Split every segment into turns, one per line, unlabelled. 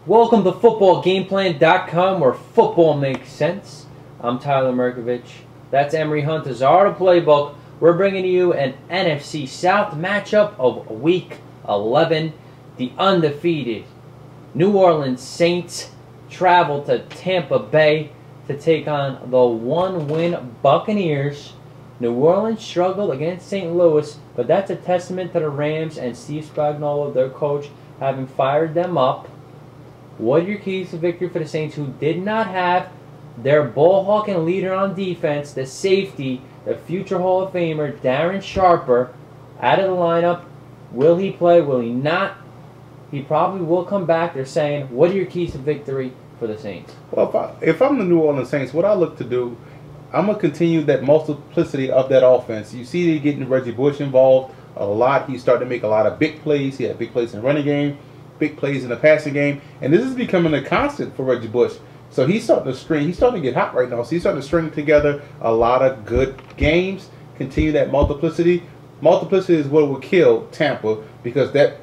Welcome to footballgameplan.com, where football makes sense. I'm Tyler Merkovich. That's Emery Hunter's Art of Playbook. We're bringing you an NFC South matchup of Week 11. The undefeated New Orleans Saints travel to Tampa Bay to take on the one-win Buccaneers. New Orleans struggled against St. Louis, but that's a testament to the Rams and Steve Spagnuolo, their coach, having fired them up. What are your keys to victory for the Saints, who did not have their ball-hawking leader on defense, the safety, the future Hall of Famer, Darren Sharper, out of the lineup? Will he play? Will he not? He probably will come back. They're saying, what are your keys to victory for the Saints?
Well, if I'm the New Orleans Saints, what I look to do, I'm going to continue that multiplicity of that offense. You see they're getting Reggie Bush involved a lot. He's starting to make a lot of big plays. He had big plays in the running game, big plays in the passing game. And this is becoming a constant for Reggie Bush. So he's starting to string. He's starting to get hot right now. So he's starting to string together a lot of good games. Continue that multiplicity. Multiplicity is what will kill Tampa, because they're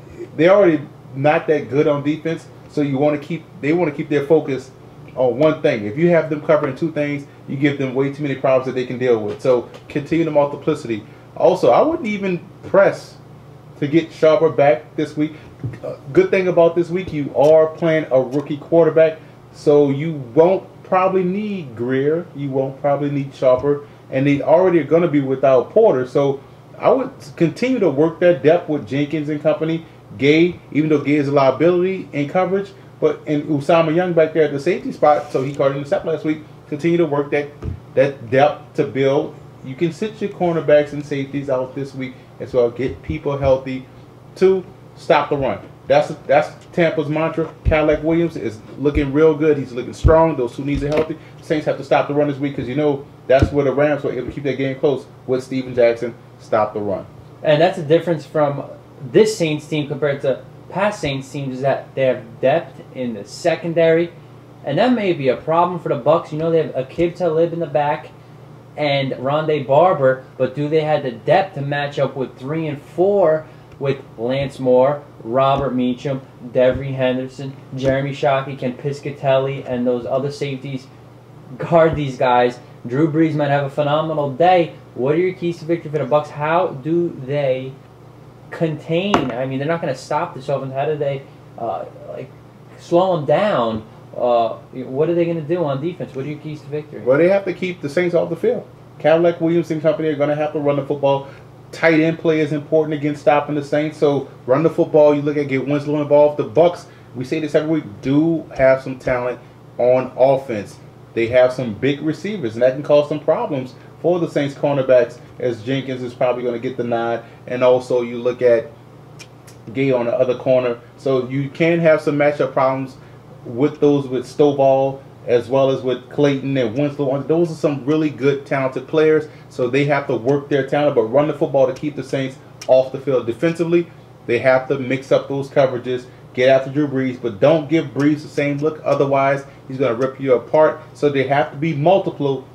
already not that good on defense. So they want to keep their focus on one thing. If you have them covering two things, you give them way too many problems that they can deal with. So continue the multiplicity. Also, I wouldn't even press to get Sharper back this week. Good thing about this week, you are playing a rookie quarterback, so you won't probably need Greer. You won't probably need Sharper, and they already are going to be without Porter. So I would continue to work that depth with Jenkins and company. Gay, even though Gay is a liability in coverage, and Usama Young back there at the safety spot, so he caught an intercept last week. Continue to work that depth to build. You can sit your cornerbacks and safeties out this week as well. Get people healthy. 2, stop the run. That's Tampa's mantra. Cadillac Williams is looking real good. He's looking strong. Those two knees are healthy. Saints have to stop the run this week, because you know that's where the Rams were able to keep that game close with Steven Jackson. Stop the run.
And that's a difference from this Saints team compared to past Saints teams, is that they have depth in the secondary, and that may be a problem for the Bucs. You know, they have Aqib Talib in the back and Rondé Barber, but do they have the depth to match up with 3 and 4 with Lance Moore, Robert Meacham, Devery Henderson, Jeremy Shockey, Ken Piscatelli, and those other safeties guard these guys? Drew Brees might have a phenomenal day. What are your keys to victory for the Bucs? How do they contain? I mean, they're not going to stop this offense. How do they slow them down? What are they going to do on defense? What are your keys to victory?
Well, they have to keep the Saints off the field. Cadillac Williams and company are going to have to run the football. Tight end play is important against stopping the Saints. So run the football. You look at get Winslow involved. The Bucs, we say this every week, do have some talent on offense. They have some big receivers, and that can cause some problems for the Saints cornerbacks, as Jenkins is probably going to get the nod. And also you look at Gay on the other corner. So you can have some matchup problems with Stovall, as well as with Clayton and Winslow. Those are some really good, talented players. So they have to work their talent, but run the football to keep the Saints off the field. Defensively, they have to mix up those coverages, get after Drew Brees, but don't give Brees the same look. Otherwise, he's going to rip you apart. So they have to be multiple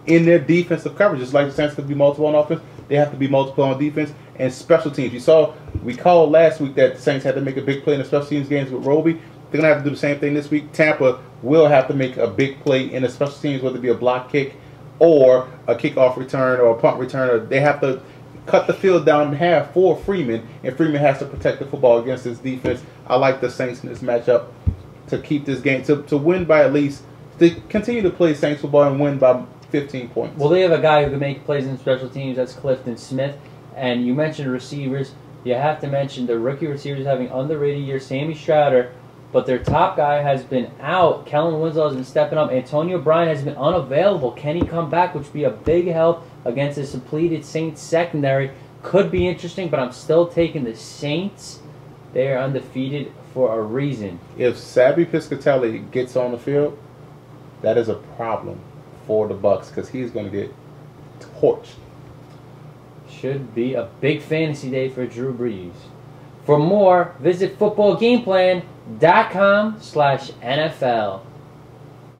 in their defensive coverage. Just like the Saints have to be multiple on offense, they have to be multiple on defense and special teams. You saw, we called last week that the Saints had to make a big play in the special teams games with Roby. They're going to have to do the same thing this week. Tampa will have to make a big play in the special teams, whether it be a block kick or a kickoff return or a punt return. Or they have to cut the field down in half for Freeman, and Freeman has to protect the football against his defense. I like the Saints in this matchup to keep this game, to win by at least, to continue to play Saints football and win by 15 points.
Well, they have a guy who can make plays in special teams. That's Clifton Smith. And you mentioned receivers. You have to mention the rookie receivers having underrated year, Sammy Stroud, but their top guy has been out. Kellen Winslow has been stepping up. Antonio Bryan has been unavailable. Can he come back, which would be a big help against this depleted Saints secondary? Could be interesting, but I'm still taking the Saints. They are undefeated for a reason.
If Sabby Piscatelli gets on the field, that is a problem for the Bucs, because he's going to get torched.
Should be a big fantasy day for Drew Brees. For more, visit footballgameplan.com/NFL.